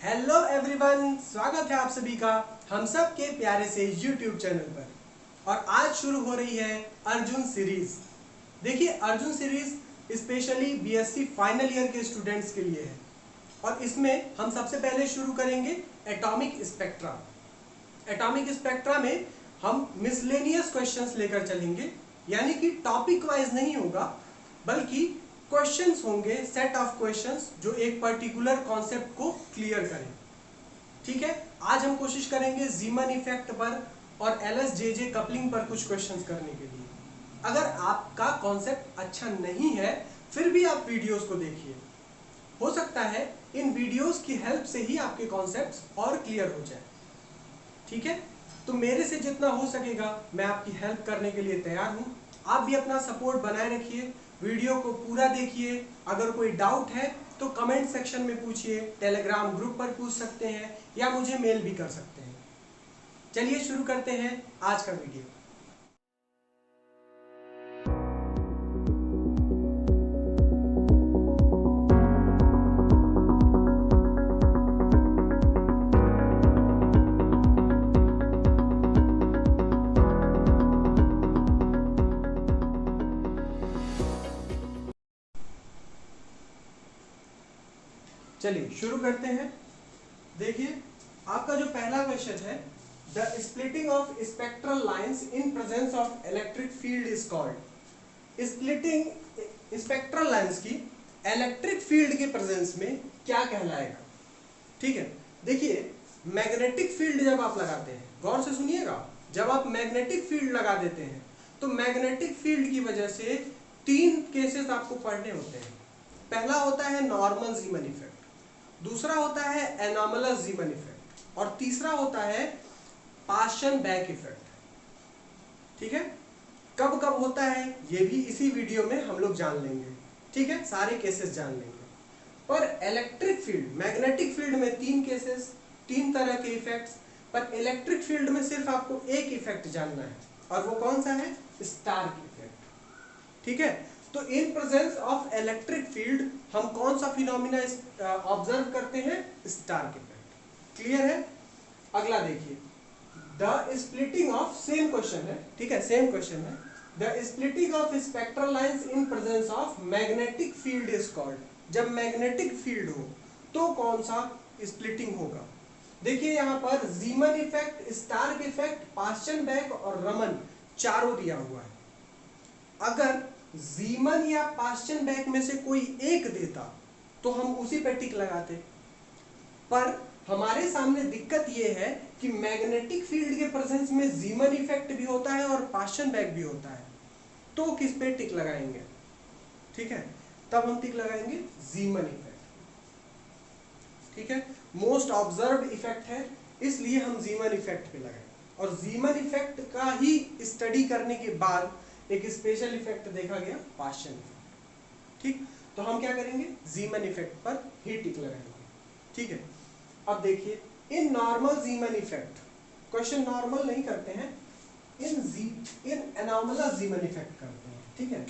Hello everyone, स्वागत है आप सभी का हम सब के प्यारे से यूट्यूब चैनल पर। और आज शुरू हो रही है अर्जुन सीरीज। देखिए, Arjun series specially BSc final year के स्टूडेंट्स के लिए है और इसमें हम सबसे पहले शुरू करेंगे एटॉमिक स्पेक्ट्रा। एटॉमिक स्पेक्ट्रा में हम मिसलेनियस क्वेश्चंस लेकर चलेंगे, यानी कि टॉपिक वाइज नहीं होगा बल्कि क्वेश्चंस होंगे, सेट ऑफ क्वेश्चंस जो एक पर्टिकुलर कॉन्सेप्ट को क्लियर करें। ठीक है, आज हम कोशिश करेंगे जीमन इफेक्ट पर और LSJJ कपलिंग पर कुछ क्वेश्चंस करने के लिए। अगर आपका कॉन्सेप्ट अच्छा नहीं है फिर भी आप वीडियोस को देखिए, हो सकता है इन वीडियोस की हेल्प से ही आपके कॉन्सेप्ट्स और क्लियर हो जाए। ठीक है, तो मेरे से जितना हो सकेगा मैं आपकी हेल्प करने के लिए तैयार हूं। आप भी अपना सपोर्ट बनाए रखिए, वीडियो को पूरा देखिए। अगर कोई डाउट है तो कमेंट सेक्शन में पूछिए, टेलीग्राम ग्रुप पर पूछ सकते हैं या मुझे मेल भी कर सकते हैं। चलिए शुरू करते हैं आज का वीडियो। चलिए शुरू करते हैं। देखिए, आपका जो पहला क्वेश्चन है, the splitting of spectral lines in presence of electric field is called. Splitting spectral lines की इलेक्ट्रिक फील्ड के प्रेजेंस में क्या कहलाएगा? ठीक है, देखिए मैग्नेटिक फील्ड जब आप लगाते हैं, गौर से सुनिएगा, जब आप मैग्नेटिक फील्ड लगा देते हैं तो मैग्नेटिक फील्ड की वजह से तीन केसेस आपको पढ़ने होते हैं। पहला होता है नॉर्मल जीमन इफेक्ट, दूसरा होता है एनोमलस जीमन इफेक्ट और तीसरा होता है पास्चन बैक इफेक्ट। ठीक है, कब कब होता है ये भी इसी वीडियो में हम लोग जान लेंगे। ठीक है, सारे केसेस जान लेंगे। पर इलेक्ट्रिक फील्ड, मैग्नेटिक फील्ड में तीन केसेस, तीन तरह के इफेक्ट्स, पर इलेक्ट्रिक फील्ड में सिर्फ आपको एक इफेक्ट जानना है और वो कौन सा है? Stark effect. ठीक है, तो in presence of electric field हम कौन सा फिनोमिना ऑब्जर्व करते हैं? Stark effect. क्लियर है? अगला देखिए, the splitting of, same question है, ठीक है, सेम क्वेश्चन है, the splitting of spectral lines in presence of magnetic field is called. जब मैग्नेटिक फील्ड हो तो कौन सा स्प्लिटिंग होगा? देखिए यहां पर Zeeman effect, Stark effect, Paschen Back और रमन चारों दिया हुआ है। अगर जीमन या पास्चन बैक में से कोई एक देता तो हम उसी पे टिक लगाते, पर हमारे सामने दिक्कत यह है कि मैग्नेटिक फील्ड के प्रेजेंस में जीमन इफेक्ट भी होता है और पास्चन बैक भी होता है, तो किस पे टिक लगाएंगे? ठीक है, तब हम टिक लगाएंगे जीमन इफेक्ट। ठीक है, मोस्ट ऑब्जर्व्ड इफेक्ट है, इसलिए हम जीमन इफेक्ट पे लगाएंगे। और जीमन इफेक्ट का ही स्टडी करने के बाद एक स्पेशल इफेक्ट देखा गया, पास्चन इफेक्ट। ठीक, तो हम क्या करेंगे? जीमन इफेक्ट पर ही टिक लगाएंगे। ठीक है, अब देखिए in normal जीमन effect, question normal नहीं करते हैं, इन एनोमलस जीमन इफेक्ट करते हैं। ठीक है,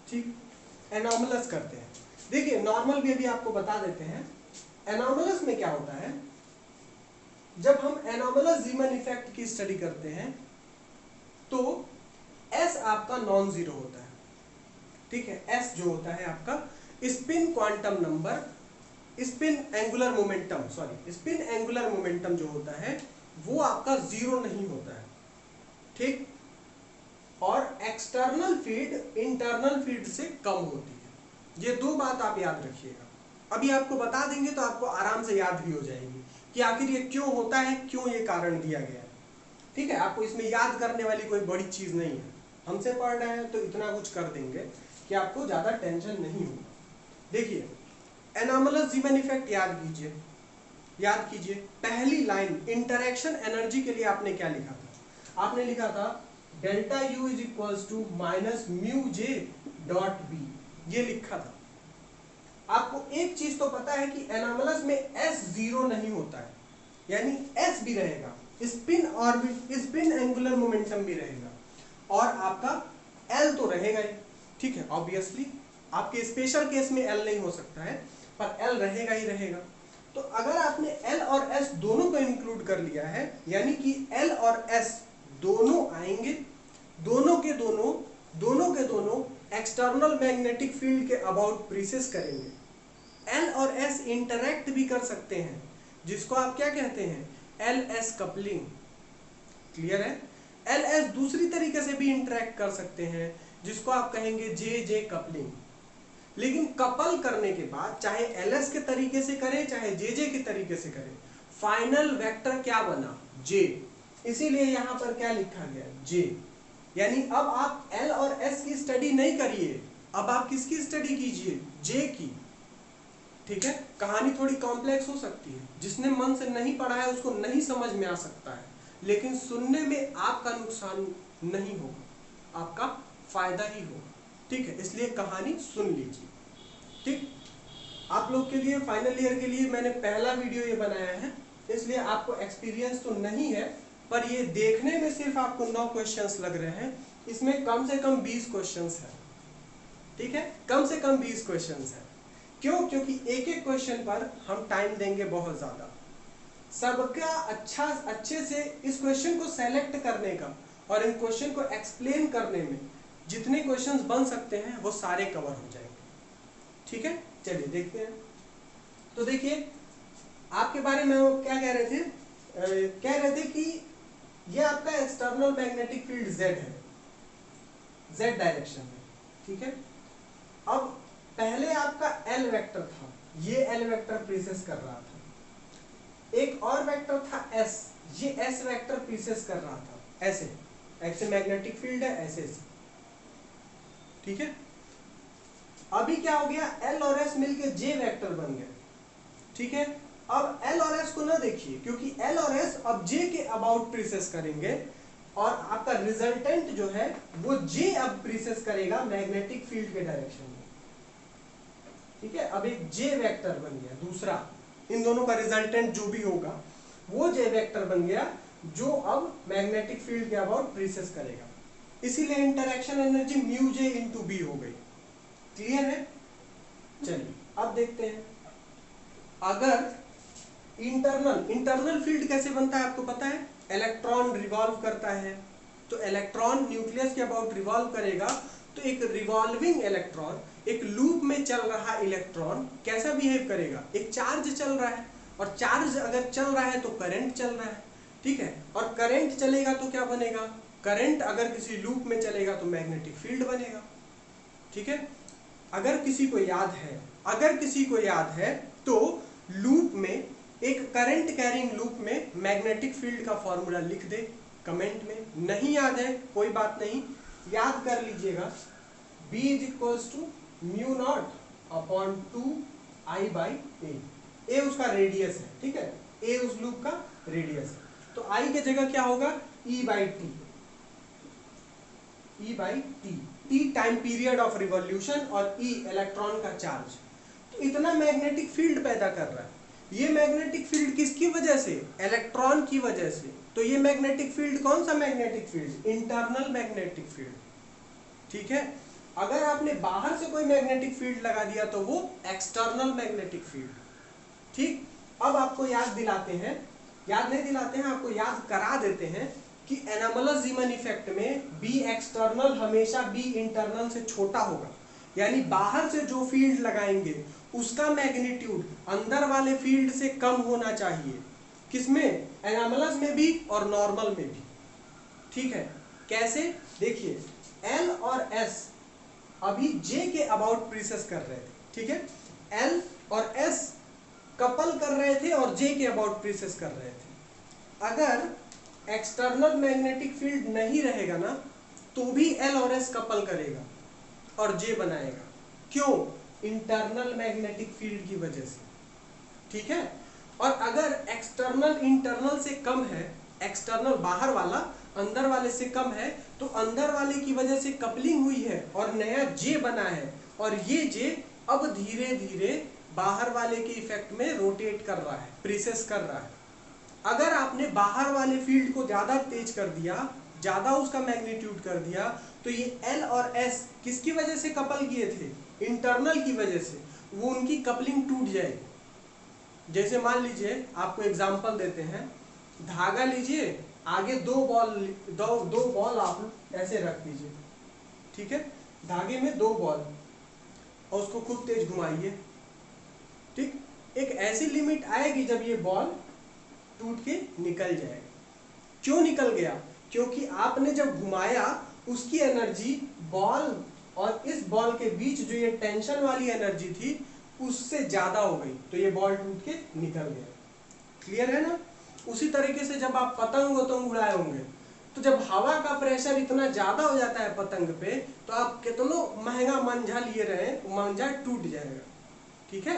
ठीक, एनोमलस करते हैं। देखिए नॉर्मल भी अभी आपको बता देते हैं। एनोमलस में क्या होता है? जब हम एनोमलस जीमन इफेक्ट की स्टडी करते हैं तो S आपका नॉन जीरो होता है। ठीक है, S जो होता है आपका spin quantum number, spin angular momentum, spin angular momentum जो होता है वो आपका जीरो नहीं होता है। ठीक, और एक्सटर्नल फील्ड इंटरनल फील्ड से कम होती है। ये दो बात आप याद रखिएगा, अभी आपको बता देंगे तो आपको आराम से याद भी हो जाएगी कि आखिर ये क्यों होता है, क्यों ये कारण दिया गया है। ठीक है, आपको इसमें याद करने वाली कोई बड़ी चीज नहीं है, हमसे पढ़ रहे हैं तो इतना कुछ कर देंगे कि आपको ज्यादा टेंशन नहीं होगा। देखिए एनोमलस जीमन इफेक्ट याद कीजिए, याद कीजिए पहली लाइन इंटरेक्शन एनर्जी के लिए आपने क्या लिखा था? आपने लिखा था delta U is equals to minus mu J dot B, ये लिखा था। आपको एक चीज तो पता है कि एनोमलस में S जीरो नहीं होता है, यानी S भी रहेगा, spin orbit, spin angular momentum भी रहेगा और आपका L तो रहेगा ही। ठीक है, ऑब्वियसली आपके स्पेशल केस में L नहीं हो सकता है, पर L रहेगा ही रहेगा। तो अगर आपने L और S दोनों को इंक्लूड कर लिया है, यानी कि L और S दोनों आएंगे, दोनों के दोनों एक्सटर्नल मैग्नेटिक फील्ड के अबाउट प्रीसेस करेंगे। L और S इंटरैक्ट भी कर सकते हैं, जिसको आप क्या कहते हैं, LS कपलिंग। क्लियर है? LS दूसरी तरीके से भी इंटरैक्ट कर सकते हैं, जिसको आप कहेंगे JJ कपलिंग। लेकिन कपल करने के बाद चाहे LS के तरीके से करें चाहे JJ के तरीके से करें, फाइनल वेक्टर क्या बना, J। इसीलिए यहां पर क्या लिखा गया, J। यानी अब आप L और S की स्टडी नहीं करिए, अब आप किसकी स्टडी कीजिए, J की। ठीक है? कहानी थोड़ी कॉम्प्लेक्स हो सकती है, जिसने मन से नहीं पढ़ा है उसको नहीं समझ में आ सकता है, लेकिन सुनने में आपका नुकसान नहीं होगा, आपका फायदा ही होगा। ठीक है? इसलिए कहानी सुन लीजिए। ठीक, आप लोग के लिए फाइनल ईयर के लिए मैंने पहला वीडियो ये बनाया है, इसलिए आपको एक्सपीरियंस तो नहीं है, पर ये देखने में सिर्फ आपको 9 क्वेश्चंस लग रहे हैं, इसमें कम से कम 20 क्वेश्चंस है। ठीक है? कम से कम 20 क्वेश्चंस है। क्यों? क्योंकि एक एक क्वेश्चन पर हम टाइम देंगे बहुत ज्यादा। सबका अच्छे से इस क्वेश्चन को सेलेक्ट करने का और इन क्वेश्चन को एक्सप्लेन करने में जितने क्वेश्चंस बन सकते हैं वो सारे कवर हो जाएंगे। ठीक है? चलिए देखते हैं। तो देखिए, आपके बारे में वो क्या कह रहे थे, कह रहे थे कि ये आपका एक्सटर्नल मैग्नेटिक फील्ड Z है, Z डायरेक्शन में। ठीक है? अब पहले आपका L वेक्टर था, ये L वेक्टर प्रीसेस कर रहा था। एक और वेक्टर था S, ये S वेक्टर प्रीसेस कर रहा था, ऐसे मैग्नेटिक फील्ड है, ऐसे। ठीक है? अभी क्या हो गया, L और S मिलके J वेक्टर बन गया। ठीक है? अब L और S को ना देखिए, क्योंकि L और S अब J के अबाउट प्रीसेस करेंगे और आपका रिजल्टेंट जो है वो J अब प्रीसेस करेगा मैग्नेटिक फील्ड के डायरेक्शन में। ठीक है? अब एक J वेक्टर बन गया दूसरा, इन दोनों का रिजल्टेंट जो भी होगा वो J वेक्टर बन गया, जो अब मैग्नेटिक फील्ड के अबाउट प्रीसेस करेगा। इसीलिए इंटरैक्शन एनर्जी μJ × B हो गई। क्लियर है? चलिए अब देखते हैं, अगर इंटरनल फील्ड कैसे बनता है आपको पता है, इलेक्ट्रॉन रिवॉल्व करता है, तो इलेक्ट्रॉन न्यूक्लियस के अबाउट रिवॉल्व करेगा, तो एक रिवॉल्विंग इलेक्ट्रॉन, एक लूप में चल रहा इलेक्ट्रॉन कैसा बिहेव करेगा, एक चार्ज चल रहा है, और चार्ज अगर चल रहा है तो करंट चल रहा है। ठीक है? और करंट चलेगा तो क्या बनेगा, करंट अगर किसी लूप में चलेगा तो मैग्नेटिक फील्ड बनेगा। ठीक है? अगर किसी को याद है तो लूप में, एक करंट कैरिंग लूप में मैग्नेटिक फील्ड का फॉर्मूला लिख दे कमेंट में। नहीं याद है कोई बात नहीं, याद कर लीजिएगा, B = μ0/2I/a। A उसका रेडियस है। ठीक है? A उस लूप का रेडियस है, तो I के जगह क्या होगा, E/t। T time period of revolution और E इलेक्ट्रॉन का चार्ज। तो इतना मैग्नेटिक फील्ड पैदा कर रहा है। ये मैग्नेटिक फील्ड किसकी वजह से, इलेक्ट्रॉन की वजह से। तो ये मैग्नेटिक फील्ड कौन सा magnetic field, internal magnetic field. ठीक है? अगर आपने बाहर से कोई मैग्नेटिक फील्ड लगा दिया तो वो एक्सटर्नल मैग्नेटिक फील्ड। ठीक? अब आपको याद नहीं दिलाते हैं, आपको याद करा देते हैं कि एनामलस ज़ीमन इफेक्ट में B एक्सटर्नल हमेशा B इंटरनल से छोटा होगा, यानी बाहर से जो फील्ड लगाएंगे उसका मैग्नीट्यूड अंदर वाले फील्ड से कम होना चाहिए। किसमें, एनामलस में भी और नॉर्मल में भी। ठीक है? कैसे, देखिए, L और S अभी J के अबाउट प्रीसेस कर रहे थे। ठीक है? L और S कपल कर रहे थे और J के अबाउट प्रीसेस कर रहे थे। अगर एक्सटर्नल मैग्नेटिक फील्ड नहीं रहेगा ना, तो भी L और S कपल करेगा और J बनाएगा। क्यों? इंटरनल मैग्नेटिक फील्ड की वजह से। ठीक है? और अगर एक्सटर्नल इंटरनल से कम है, एक्सटर्नल बाहर वाला अंदर वाले से कम है, तो अंदर वाले की वजह से कपलिंग हुई है और नया J बना है, और ये J अब धीरे धीरे बाहर वाले के इफेक्ट में रोटेट कर रहा है, प्रीसेस कर रहा है। अगर आपने बाहर वाले फील्ड को ज्यादा तेज कर दिया, ज्यादा उसका मैग्नीट्यूड कर दिया, तो ये एल और एस किसकी वजह से कपल किए थे, इंटरनल की वजह से, वो उनकी कपलिंग टूट जाएगी। जैसे मान लीजिए आपको एग्जांपल देते हैं, धागा लीजिए, आगे दो बॉल आप ऐसे रख दीजिए, ठीक है, धागे में दो बॉल, और उसको खूब तेज घुमाइए, ठीक, एक ऐसी लिमिट आएगी जब ये बॉल टूट के निकल जाएगा। क्यों निकल गया, क्योंकि आपने जब घुमाया उसकी एनर्जी बॉल और इस बॉल के बीच जो ये टेंशन वाली एनर्जी थी उससे ज्यादा हो गई, तो ये बॉल टूट के निकल गया। क्लियर है ना। उसी तरीके से जब आप पतंग उड़ाए होंगे, तो जब हवा का प्रेशर इतना ज्यादा हो जाता है पतंग पे, तो आप कितना महंगा मंझा लिए रहे, मंझा टूट जाएगा। ठीक है,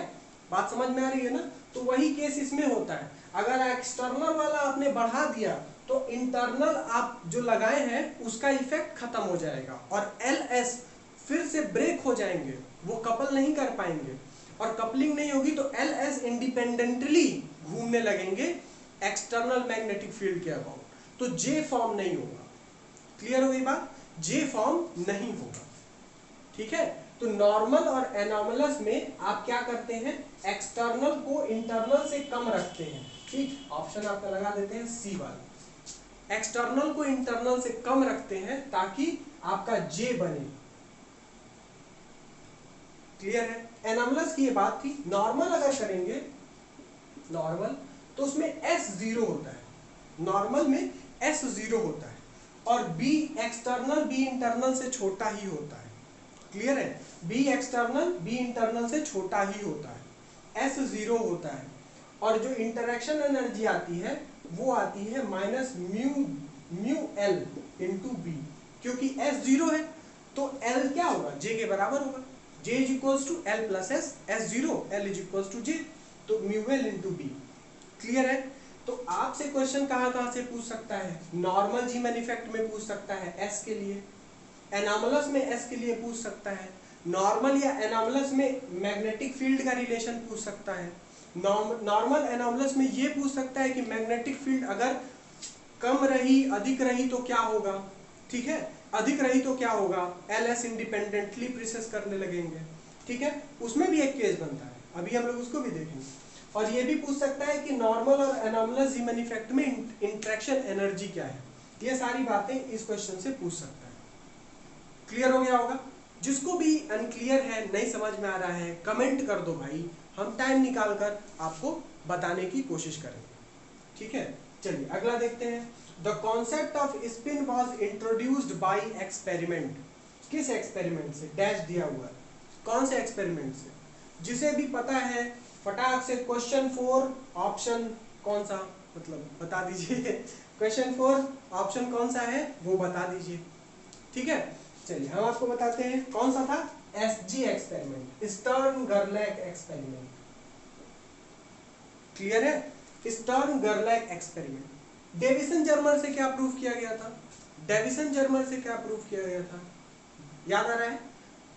बात समझ में आ रही है ना। तो वही केस इसमें होता है, अगर एक्सटर्नल वाला आपने बढ़ा दिया तो इंटरनल आप जो लगाए हैं उसका इफेक्ट खत्म हो जाएगा, और एल एस फिर से ब्रेक हो जाएंगे, वो कपल नहीं कर पाएंगे, और कपलिंग नहीं होगी तो एल एस इंडिपेंडेंटली घूमने लगेंगे एक्सटर्नल मैग्नेटिक फील्ड के अबाउट, तो जे फॉर्म नहीं होगा। क्लियर हो गई बात, जे फॉर्म नहीं होगा। ठीक है, तो नॉर्मल और एनॉमलस में आप क्या करते हैं, एक्सटर्नल को इंटरनल से कम रखते हैं। ठीक, ऑप्शन आपका लगा देते हैं सी वाला, एक्सटर्नल को इंटरनल से कम रखते हैं ताकि आपका जे बने। क्लियर है, एनॉमलस की ये बात थी। नॉर्मल अगर करेंगे, नॉर्मल तो उसमें एस जीरो होता है, नॉर्मल में एस जीरो होता है, और बी एक्सटर्नल बी इंटरनल से छोटा ही होता है। क्लियर है, बी एक्सटर्नल बी इंटरनल से छोटा ही होता है, एस जीरो होता है, और जो इंटरेक्शन एनर्जी आती है वो आती है minus mu L into B, क्योंकि एस जीरो है तो एल क्या होगा, जे के बराबर होगा, J is equals to L plus S, S zero L is equals to J, तो mu L into B. Clear है, तो आपसे क्वेश्चन कहां से पूछ सकता है, नॉर्मल जीमैन इफेक्ट में पूछ सकता है एस के लिए, एनॉमलस में एस के लिए पूछ सकता है, नॉर्मल या एनॉमलस में मैग्नेटिक फील्ड का रिलेशन पूछ सकता है, नॉर्मल एनॉमलस में ये पूछ सकता है कि मैग्नेटिक फील्ड अगर कम रही अधिक रही तो क्या होगा। ठीक है, अधिक रही तो क्या होगा, एल एस इंडिपेंडेंटली प्रोसेस करने लगेंगे। ठीक है, उसमें भी एक केस बनता है, अभी हम लोग उसको भी देखेंगे। और ये भी पूछ सकता है कि नॉर्मल और एनॉमलस जीमैन इफेक्ट में इंटरेक्शन एनर्जी क्या है, ये सारी बातें इस क्वेश्चन से पूछ सकता है। क्लियर हो गया होगा, जिसको भी अनक्लियर है, नहीं समझ में आ रहा है, कमेंट कर दो भाई, हम टाइम निकाल कर आपको बताने की कोशिश करेंगे। ठीक है, चलिए अगला देखते हैं। The concept off spin was introduced by experiment, किस एक्सपेरिमेंट से, डैश दिया हुआ है, कौन से एक्सपेरिमेंट से, जिसे भी पता है फटाक से क्वेश्चन 4 ऑप्शन कौन सा, मतलब बता दीजिए क्वेश्चन 4 ऑप्शन कौन सा है वो बता दीजिए। ठीक है, चलिए हम आपको बताते हैं कौन सा था, एसजी एक्सपेरिमेंट, स्टर्न गर्लैक एक्सपेरिमेंट। क्लियर है, स्टर्न गर्लैक एक्सपेरिमेंट। डेविसन जर्मर से क्या प्रूव किया गया था, डेविसन जर्मर से क्या प्रूव किया गया था, याद आ रहा है,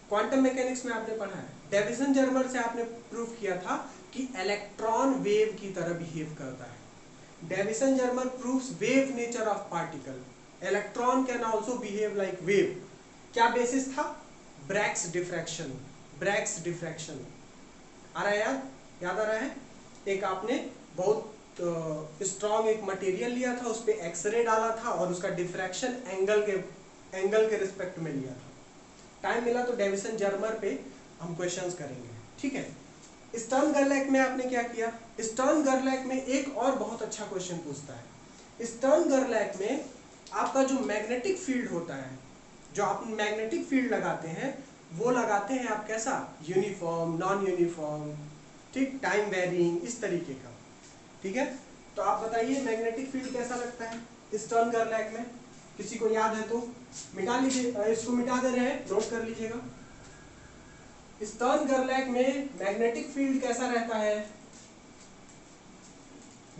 क्वांटम मैकेनिक्स में आपने पढ़ा है, डेविसन जर्मर से आपने प्रूव किया था कि इलेक्ट्रॉन वेव की तरह बिहेव करता है। Davisson Germer proves wave nature of particle, electron can also behave like wave. क्या बेसिस था, ब्रैग्स डिफ्रैक्शन, ब्रैग्स डिफ्रैक्शन आ रहा है, याद आ रहा है। एक आपने बहुत स्ट्रॉन्ग एक मटेरियल लिया था, उस पर एक्सरे डाला था और उसका डिफ्रैक्शन एंगल के रिस्पेक्ट में लिया था। टाइम मिला तो डेविसन जर्मर पे हम क्वेश्चंस करेंगे। ठीक है, स्टर्न गर्लैक में आपने क्या किया, स्टर्न गर्लैक में एक और बहुत अच्छा क्वेश्चन पूछता है। स्टर्न गर्लैक में आपका जो मैग्नेटिक फील्ड होता है, जो आप मैग्नेटिक फील्ड लगाते हैं वो लगाते हैं आप कैसा, यूनिफॉर्म, नॉन यूनिफॉर्म, ठीक, टाइम वेरिंग, इस तरीके का। ठीक है, तो आप बताइए मैग्नेटिक फील्ड कैसा लगता है स्टर्न गर्लैक में, किसी को याद है तो मिटा लीजिए, इसको मिटा दे रहे हैं, नोट कर लीजिएगा। स्टर्न गर्लैक में मैग्नेटिक फील्ड कैसा रहता है,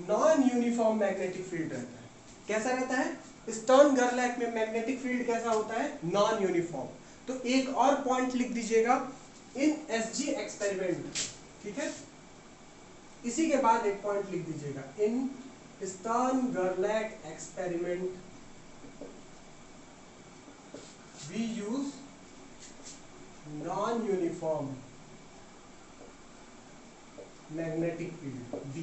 नॉन यूनिफॉर्म मैग्नेटिक फील्ड रहता है। कैसा रहता है, स्टर्न गर्लैक में मैग्नेटिक फील्ड कैसा होता है, नॉन यूनिफॉर्म। तो एक और पॉइंट लिख दीजिएगा, इन एसजी एक्सपेरिमेंट। ठीक है, इसी के बाद एक पॉइंट लिख दीजिएगा, इन स्टर्न गर्लैक experiment we use non uniform magnetic field V।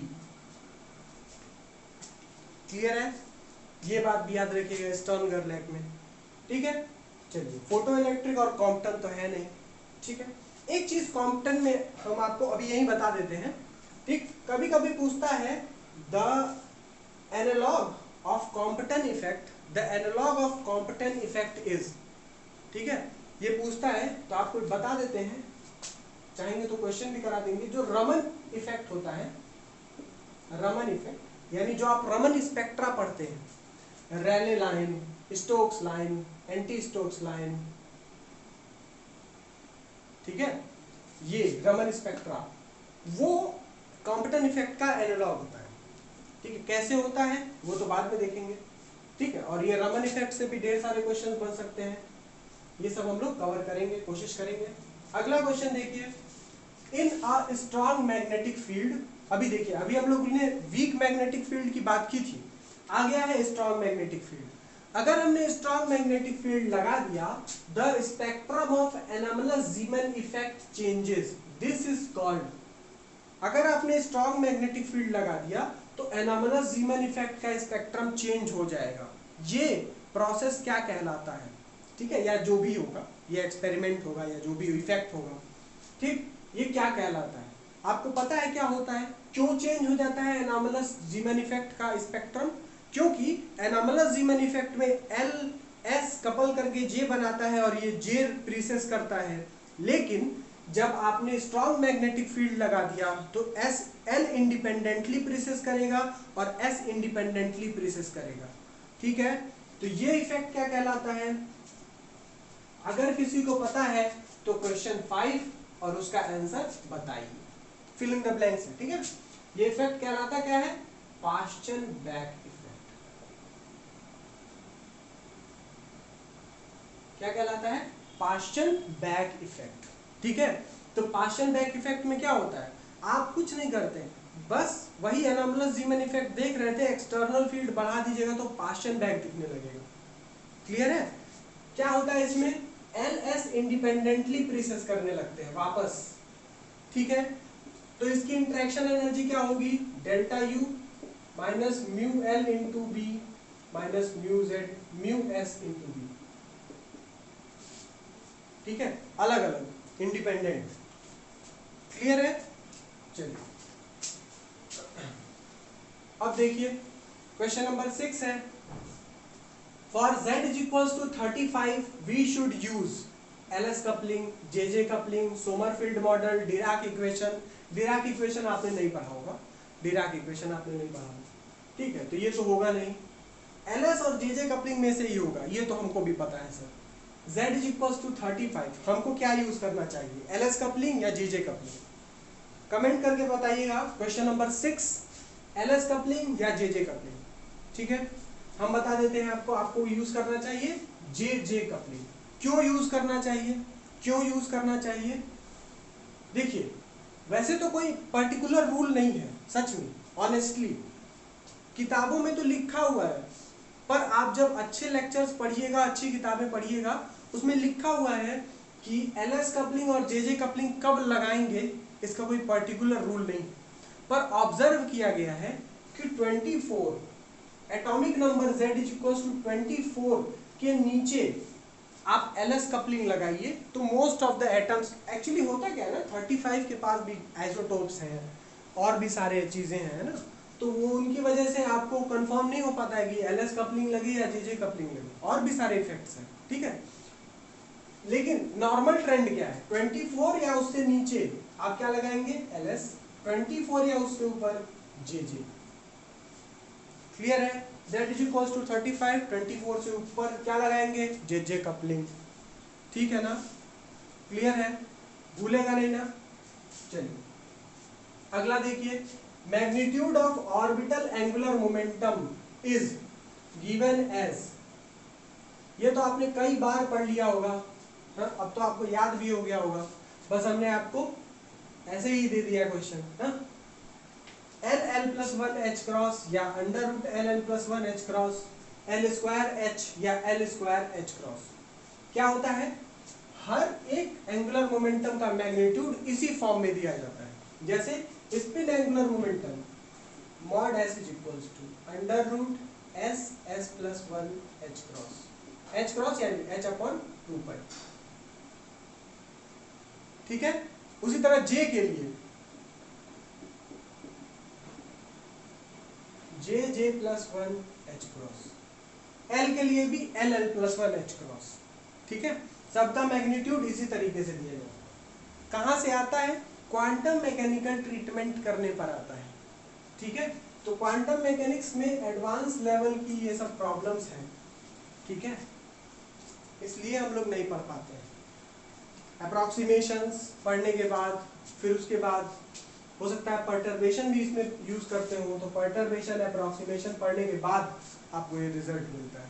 Clear है? ये बात भी याद रखिएगा स्टर्न-गरलैक में, ठीक है। चलिए, फोटो इलेक्ट्रिक और कॉम्पटन तो है नहीं, ठीक है। एक चीज कॉम्पटन में हम आपको अभी यही बता देते हैं, ठीक। कभी कभी पूछता है the analogue of Compton effect, the analogue of Compton effect is, ठीक है, ये पूछता है तो आपको बता देते हैं, चाहेंगे तो क्वेश्चन भी करा देंगे। जो रमन इफेक्ट होता है, रमन इफेक्ट यानी जो आप रमन स्पेक्ट्रा पढ़ते हैं, Rayleigh line, Stokes line, anti Stokes line, ठीक है, ये रमन स्पेक्ट्रा वो कॉम्पटन इफेक्ट का एनालॉग होता है, ठीक है। कैसे होता है वो तो बाद में देखेंगे, ठीक है। और ये रमन इफेक्ट से भी ढेर सारे क्वेश्चन बन सकते हैं, ये सब हम लोग कवर करेंगे, कोशिश करेंगे। अगला क्वेश्चन देखिए, इन अ स्ट्रॉन्ग मैग्नेटिक फील्ड, अभी देखिए, अभी हम लोग ने वीक मैग्नेटिक फील्ड की बात की थी, आ गया है स्ट्रॉन्ग मैग्नेटिक फील्ड। अगर हमने स्ट्रॉन्ग मैग्नेटिक फील्ड लगा दिया, the spectrum of anomalous जीमन effect changes, this is called, अगर आपने स्ट्रॉन्ग मैग्नेटिक फील्ड लगा दिया तो एनोमलस जीमन इफेक्ट का स्पेक्ट्रम चेंज हो जाएगा। ये प्रोसेस क्या कहलाता है, ठीक है, या जो भी होगा, ये एक्सपेरिमेंट होगा या जो भी इफेक्ट होगा, ठीक, ये क्या कहलाता है? आपको पता है क्या होता है, क्यों चेंज हो जाता है एनोमलस जीमन इफेक्ट का स्पेक्ट्रम? क्योंकि एनोमलस जीमन इफेक्ट में एल एस कपल करके जे बनाता है और ये जे प्रीसेस करता है, लेकिन जब आपने स्ट्रॉन्ग मैग्नेटिक फील्ड लगा दिया तो एस एल इंडिपेंडेंटली प्रीसेस करेगा और एस इंडिपेंडेंटली प्रीसेस करेगा, ठीक है। तो ये इफेक्ट क्या कहलाता है? अगर किसी को पता है तो क्वेश्चन 5 और उसका आंसर बताइए, फिल इन द ब्लैंक्स है, ठीक है। ये इफेक्ट कहलाता क्या है? पाश्चन बैक इफेक्ट। क्या कहलाता है? पाश्चन बैक इफेक्ट, ठीक है। तो पाश्चन बैक इफेक्ट में क्या होता है, आप कुछ नहीं करते, बस वही एनोमलस जीमन इफेक्ट देख रहे थे, एक्सटर्नल फील्ड बढ़ा दीजिएगा तो पाश्चन बैक दिखने लगेगा। क्लियर है? क्या होता है इसमें? एल एस इंडिपेंडेंटली प्रीसेस करने लगते हैं वापस, ठीक है। तो इसकी इंटरेक्शन एनर्जी क्या होगी? Delta U minus mu L into B minus mu Z mu S into B, ठीक है, अलग अलग इंडिपेंडेंट। क्लियर है? चलिए अब देखिए क्वेश्चन नंबर 6 है, for z is equals to 35 we should use LS coupling, JJ coupling, Sommerfeld model, Dirac equation. Dirac equation आपने नहीं पढ़ा होगा, डिराक इक्वेशन आपने नहीं पढ़ा होगा, ठीक है, तो ये तो होगा नहीं। एलएस और जेजे कपलिंग में से ही होगा, ये तो हमको भी पता है sir. z is equals to 35, हमको क्या यूज करना चाहिए, एलएस कपलिंग या जेजे कपलिंग? कमेंट करके बताइएगा। क्वेश्चन नंबर 6 एलएस कपलिंग या जेजे कपलिंग, ठीक है। हम बता देते हैं आपको, आपको यूज करना चाहिए जेजे कपलिंग। क्यों यूज करना चाहिए, क्यों यूज करना चाहिए? देखिए, वैसे तो कोई पर्टिकुलर रूल नहीं है, सच में ऑनेस्टली किताबों में तो लिखा हुआ है, पर आप जब अच्छे लेक्चर्स पढ़िएगा, अच्छी किताबें पढ़िएगा, उसमें लिखा हुआ है कि एलएस कपलिंग और जेजे कपलिंग कब लगाएंगे, इसका कोई पर्टिकुलर रूल नहीं। पर ऑब्जर्व किया गया है कि 24 atomic number z is equals to 24 के नीचे आप एलएस कपलिंग लगाइए तो most of the atoms, actually होता क्या है ना, 35 के पास भी आइसोटोप्स हैं और भी सारे चीजें हैं ना, तो वो उनकी वजह से आपको कंफर्म नहीं हो पाता है कि एलएस कपलिंग लगी या जेजे कपलिंग लगी, और भी सारे इफेक्ट्स हैं, ठीक है। लेकिन नॉर्मल ट्रेंड क्या है, 24 या उससे नीचे आप क्या लगाएंगे, एलएस, 24 या उसके ऊपर जेजे। क्लियर है? z इज इक्वल्स टू 35, 24 से ऊपर क्या लगाएंगे, जेजे कपलिंग, ठीक है ना। क्लियर है? भूलेगा नहीं ना। चलिए अगला देखिए, magnitude of orbital angular momentum is given as, ये तो आपने कई बार पढ़ लिया होगा, हाँ, अब तो आपको याद भी हो गया होगा, बस हमने आपको ऐसे ही दे दिया क्वेश्चन, हाँ, L L plus 1 H cross या under root L L plus 1 H cross, L square H या एल स्क्वायर एच क्रॉस, क्या होता है, हर एक एंगुलर मोमेंटम का मैग्नीट्यूड इसी फॉर्म में दिया जाता है। जैसे spin angular momentum mod S is equals to under root S S plus one H cross यानी एच अपॉन 2 पाई। ठीक है, उसी तरह जे के लिए J J plus one H cross, L के लिए भी L L plus one H cross. ठीक है, सबका मैग्नीट्यूड इसी तरीके से दिया जाता है। कहां से आता है, क्वांटम मैकेनिकल ट्रीटमेंट करने पर आता है। ठीक है, तो क्वांटम मैकेनिक्स में एडवांस लेवल की ये सब प्रॉब्लम्स हैं। ठीक है, इसलिए हम लोग नहीं पढ़ पाते हैं। अप्रॉक्सीमेशंस पढ़ने के बाद फिर उसके बाद हो सकता है पर्टर्बेशन भी इसमें यूज करते हो, तो पर्टर्बेशन अप्रॉक्सीमेशन पढ़ने के बाद आपको ये रिजल्ट मिलता है।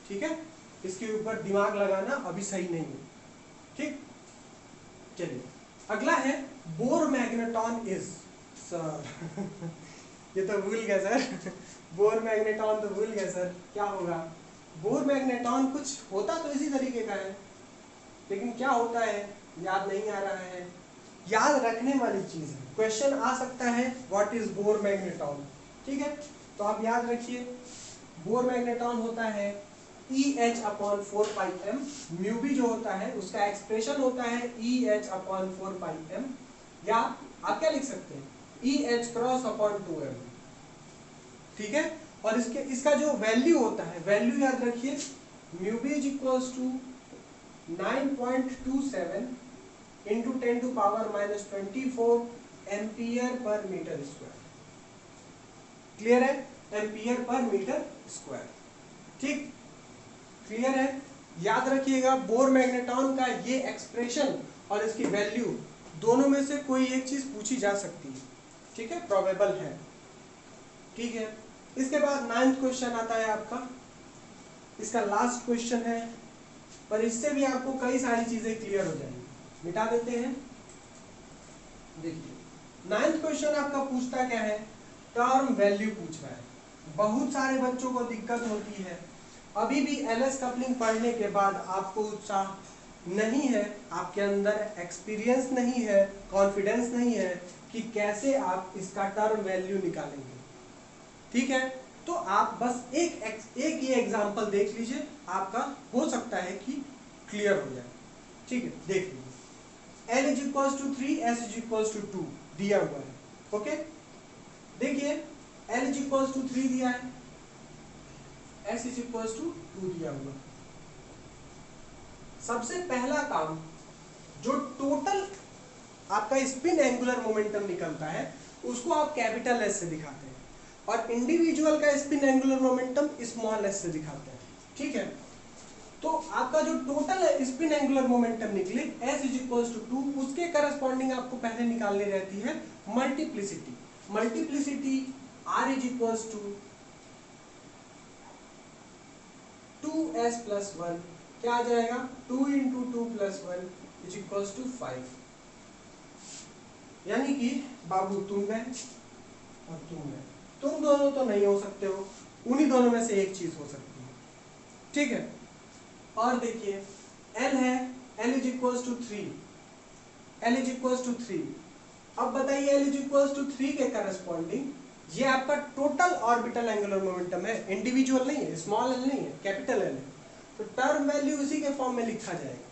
ठीक है, इसके ऊपर दिमाग लगाना अभी सही नहीं है। ठीक, चलिए अगला है बोर मैग्नेटॉन इज सर ये तो भूल गया सर बोर मैग्नेटॉन तो भूल गया सर, क्या होगा। बोर मैग्नेटॉन कुछ होता तो इसी तरीके का है, लेकिन क्या होता है याद नहीं आ रहा है। याद रखने वाली चीज है, क्वेश्चन आ सकता है व्हाट इज बोर मैग्नेटॉन। ठीक है, तो आप याद रखिए बोर मैग्नेटॉन होता है ई एच अपॉन 4 पाई एम, म्यू भी जो होता है उसका एक्सप्रेशन होता है ई एच अपॉन 4 पाई एम, या आप क्या लिख सकते हैं E H cross upon 2m। ठीक है, और इसका जो वैल्यू होता है, वैल्यू याद रखिए mu B is equals to 9.27 into 10 to power minus 24 ampere per metre square. Clear है, एम्पियर पर मीटर स्क्वायर। ठीक, क्लियर है, याद रखिएगा बोर मैग्नेटॉन का ये एक्सप्रेशन और इसकी वैल्यू दोनों में से कोई एक चीज पूछी जा सकती है। ठीक है, प्रोबेबल है। ठीक है, इसके बाद 9th क्वेश्चन आता है आपका, इसका लास्ट क्वेश्चन है, पर इससे भी आपको कई सारी चीजें क्लियर हो जाएंगी। मिटा देते हैं। देखिए 9th क्वेश्चन आपका पूछता क्या है, टर्म वैल्यू पूछ रहा है। बहुत सारे बच्चों को दिक्कत होती है, अभी भी एलएस कपलिंग पढ़ने के बाद आपको उत्साह नहीं है, आपके अंदर एक्सपीरियंस नहीं है, कॉन्फिडेंस नहीं है कि कैसे आप इसका टर्म वैल्यू निकालेंगे। ठीक है, तो आप बस एक ये एग्जांपल देख लीजिए, आपका हो सकता है कि क्लियर हो जाए। ठीक है, देख लीजिए L is equals to 3, S is equals to 2 दिया हुआ है। ओके, देखिए L इज इक्वल्स टू 3 दिया है, S इज इक्वल्स टू 2 दिया हुआ। सबसे पहला काम, जो टोटल आपका स्पिन एंगुलर मोमेंटम निकलता है उसको आप कैपिटल एस से दिखाते हैं, और इंडिविजुअल का spin angular momentum small S से दिखाते हैं। ठीक है, तो आपका जो टोटल स्पिन एंगुलर मोमेंटम निकले S इज इक्वल्स टू 2, उसके करस्पॉन्डिंग आपको पहले निकालनी रहती है multiplicity. Multiplicity R is equals to 2s plus 1, क्या आ जाएगा 2 into 2 plus 1 is equals to 5। यानी कि बाबू तुम गए और तुम गए, तुम दोनों तो नहीं हो सकते हो, उन्हीं दोनों में से एक चीज हो सकती है। ठीक है, और देखिए L है, L is equals to 3, L is equals to 3। अब बताइए L इज इक्वल्स टू 3 के करस्पॉन्डिंग ये आपका टोटल ऑर्बिटल एंगुलर मोमेंटम है, इंडिविजुअल नहीं है, स्मॉल एल नहीं है, कैपिटल एल है। तो टर्म वैल्यू इसी के फॉर्म में लिखा जाएगा।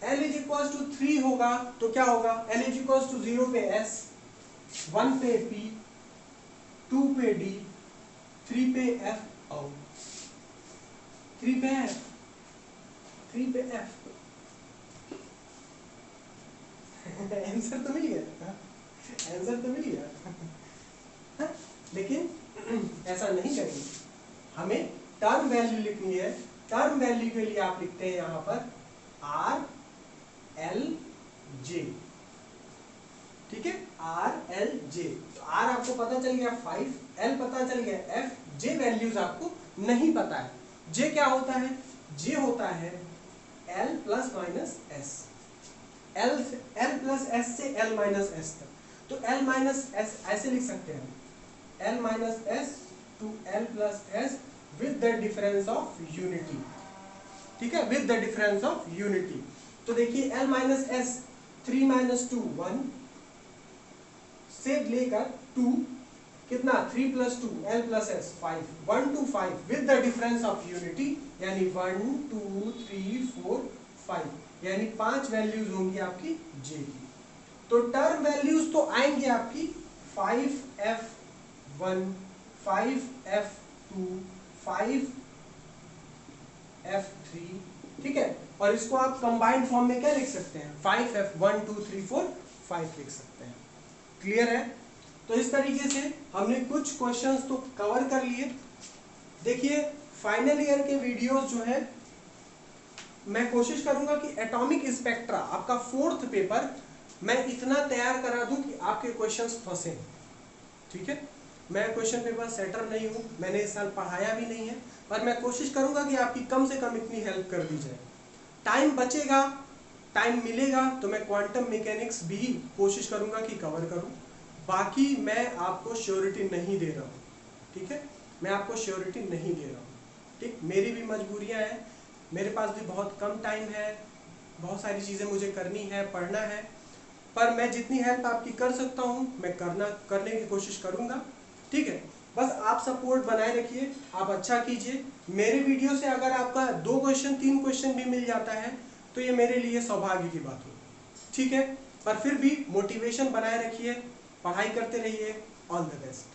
L इज इक्वल्स टू 3 होगा तो क्या होगा, L इज इक्वल्स टू 0 पे S, 1 पे P, 2 पे D, 3 पे F और 3 पे F, 3 पे F। आंसर तो मिल गया, आंसर तो मिल गया। लेकिन ऐसा नहीं करेंगे, हमें टर्म वैल्यू लिखनी है। टर्म वैल्यू के लिए आप लिखते हैं यहाँ पर R L J। ठीक है, R L J। तो R आपको पता चल गया 5, L पता चल गया F, J वैल्यूज आपको नहीं पता है। J क्या होता है, J होता है L plus minus S, L plus S से L माइनस S तक। तो L माइनस S ऐसे लिख सकते हैं, L minus S to L plus S with the difference of unity. ठीक है, with the difference of unity. तो देखिए L माइनस एस 3 माइनस 2 1 से लेकर 2 कितना 3 plus 2 L plus S 5 1 to 5 with the difference of unity, यानी 1 2 3 4 5, यानी 5 values होंगी आपकी J की। तो टर्म वैल्यूज तो आएंगे आपकी 5F1 5F2 5F3, ठीक है, और इसको आप कंबाइंड फॉर्म में क्या लिख सकते हैं 5F1 2 3 4 5 लिख सकते हैं। क्लियर है? तो इस तरीके से हमने कुछ क्वेश्चंस तो कवर कर लिए। देखिए फाइनल ईयर के वीडियोस जो है मैं कोशिश करूंगा कि एटॉमिक स्पेक्ट्रा आपका 4th पेपर मैं इतना तैयार करा दूं कि आपके क्वेश्चंस फंसे। ठीक है, मैं क्वेश्चन पेपर सेटर नहीं हूं, मैंने इस साल पढ़ाया भी नहीं है, पर मैं कोशिश करूंगा कि आपकी कम से कम इतनी हेल्प कर दी जाए। टाइम बचेगा, टाइम मिलेगा तो मैं क्वांटम मैकेनिक्स भी कोशिश करूंगा कि कवर करूं। बाकी मैं आपको श्योरिटी नहीं दे रहा हूं, ठीक है, मैं आपको श्योरिटी नहीं दे रहा हूं। ठीक, मेरी भी मजबूरियां हैं, मेरे पास भी बहुत कम टाइम है, बहुत सारी चीज़ें मुझे करनी है, पढ़ना है, पर मैं जितनी हेल्प आपकी कर सकता हूं मैं करने की कोशिश करूंगा। ठीक है, बस आप सपोर्ट बनाए रखिए, आप अच्छा कीजिए। मेरे वीडियो से अगर आपका 2 क्वेश्चन 3 क्वेश्चन भी मिल जाता है तो ये मेरे लिए सौभाग्य की बात होगी। ठीक है, पर फिर भी मोटिवेशन बनाए रखिए, पढ़ाई करते रहिए। All the best.